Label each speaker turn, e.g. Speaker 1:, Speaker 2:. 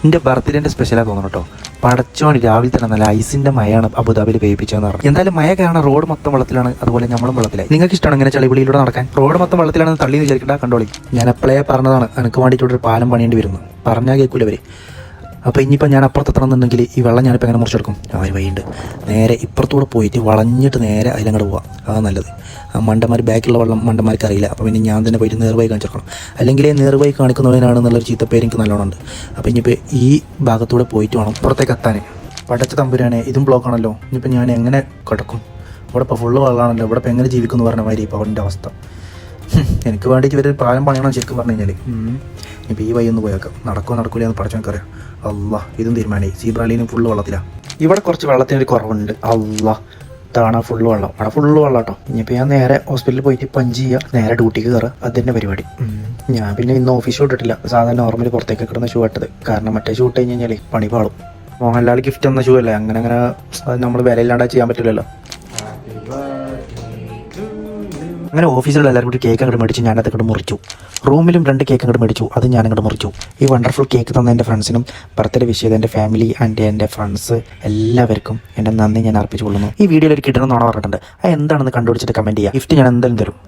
Speaker 1: എൻ്റെ ബർത്ത്ഡേൻ്റെ സ്പെഷ്യലാണ് തോന്നുന്നു കേട്ടോ. പടച്ചോണി രാവിലെ തന്നെ നല്ല ഐസിൻ്റെ മഴയാണ് അബുദാബിയിൽ പേയിപ്പിച്ചതെന്ന് പറഞ്ഞു. എന്തായാലും മഴ കാരണം റോഡ് മൊത്തം വെള്ളത്തിലാണ്, അതുപോലെ നമ്മളും വെള്ളത്തിലായി. നിങ്ങൾക്ക് ഇഷ്ടമാണ് ഇങ്ങനെ ചളിപുളിയിലൂടെ നടക്കാൻ? റോഡ് മൊത്തം വെള്ളത്തിലാണെന്ന് തള്ളി വിചാരിക്കണ്ട, കണ്ടോളി. ഞാൻ എപ്പോഴേ പറഞ്ഞതാണ് എനിക്ക് വേണ്ടിയിട്ട് ഒരു പാലം പണിയേണ്ടി വരുന്നു. പറഞ്ഞാൽ കേൾക്കൂല അവർ. അപ്പോൾ ഇനിയിപ്പോൾ ഞാൻ അപ്പുറത്തെത്തണമെന്നുണ്ടെങ്കിൽ ഈ വെള്ളം ഞാനിപ്പോൾ എങ്ങനെ മുറിച്ചെടുക്കും? ഒരു വഴിയുണ്ട്. നേരെ ഇപ്പുറത്തൂടെ പോയിട്ട് വളഞ്ഞിട്ട് നേരെ അതിലങ്ങോട്ട് പോവാം. അതാണ് നല്ലത്. ആ മണ്ടന്മാർ ബാക്കിലുള്ള വെള്ളം മണ്ടന്മാർക്ക് അറിയില്ല. അപ്പോൾ പിന്നെ ഞാൻ തന്നെ പോയിട്ട് നേർവഴി കാണിച്ചെടുക്കണം. അല്ലെങ്കിൽ നേർവഴി കാണിക്കുന്നവനാണെന്നുള്ളൊരു ചീത്തപ്പേര് എനിക്ക് നല്ലോണം ഉണ്ട്. അപ്പോൾ ഇനിയിപ്പോൾ ഈ ഭാഗത്തൂടെ പോയിട്ട് വേണം പുറത്തേക്ക് എത്താൻ. പടച്ച തമ്പുരാനെ, ഇതും ബ്ലോക്കാണല്ലോ. ഇനിയിപ്പോൾ ഞാൻ എങ്ങനെ കിടക്കും? ഇവിടെ ഇപ്പോൾ ഫുള്ള് വെള്ളമാണല്ലോ. ഇവിടെ ഇപ്പോൾ എങ്ങനെ ജീവിക്കുമെന്ന് പറഞ്ഞ മാതിരി ഇപ്പോൾ അവൻ്റെ അവസ്ഥ. എനിക്ക് വേണ്ടിയിട്ട് ഇവർ പാലം പണിയണം ശരിക്കും പറഞ്ഞു കഴിഞ്ഞാൽ. ഇപ്പോൾ ഈ വഴി ഒന്ന് പോയേക്കാം. നടക്കൂല എന്ന് പഠിച്ചവനക്കറിയാം. അള്ളാ, ഇതും തീരുമാനമായി. സീബ്രാലിനും ഫുള്ള് വെള്ളത്തിലാണ്. ഇവിടെ കുറച്ച് വെള്ളത്തിനൊരു കുറവുണ്ട്. അള്ളാ, ഇതാണ് ഫുള്ള് വെള്ളം. അവിടെ ഫുള്ള് വെള്ളം കേട്ടോ. ഇനിയിപ്പോൾ ഞാൻ നേരെ ഹോസ്പിറ്റലിൽ പോയിട്ട് പഞ്ച് ചെയ്യുക, നേരെ ഡ്യൂട്ടിക്ക് കയറുക. അതിൻ്റെ പരിപാടി. ഞാൻ പിന്നെ ഇന്ന് ഓഫീസ് ഷൂട്ട് ഇട്ടില്ല. സാധാരണ നോർമലി പുറത്തേക്ക് കിടന്ന ഷൂ ഇട്ടത്. കാരണം മറ്റേ ഷൂട്ട് കഴിഞ്ഞ് കഴിഞ്ഞാൽ പണി പാളും. മോഹൻലാൽ ഗിഫ്റ്റ് തന്ന ഷൂ അല്ലേ, അങ്ങനെ അത് നമ്മൾ വിലയില്ലാണ്ട് ചെയ്യാൻ പറ്റില്ലല്ലോ. അങ്ങനെ ഓഫീസിലുള്ള എല്ലാവരും കൂടി കേക്ക് അങ്ങോട്ട് മേടിച്ചു. ഞാനത് അങ്ങോട്ട് മുറിച്ചു. റൂമിലും 2 കേക്ക് അങ്ങോട്ട് മേടിച്ചു. അത് ഞാൻ അങ്ങോട്ട് മുറിച്ചു. ഈ വണ്ടർഫുൾ കേക്ക് തന്ന എൻ്റെ ഫ്രണ്ട്സിനും ബർത്ത്ഡേ വിഷ് ചെയ്ത എൻ്റെ ഫാമിലി ആൻഡ് എൻ്റെ ഫ്രണ്ട്സ് എല്ലാവർക്കും എൻ്റെ നന്ദി ഞാൻ അർപ്പിച്ചു കൊള്ളുന്നു. ഈ വീഡിയോയിൽ ഒരു കിട്ടണമെന്നാണ് പറഞ്ഞിട്ടുണ്ട്. അത് എന്താണെന്ന് കണ്ടുപിടിച്ചിട്ട് കമൻറ്റ് ചെയ്യുക. ഗിഫ്റ്റ് ഞാൻ എന്തായാലും തരും.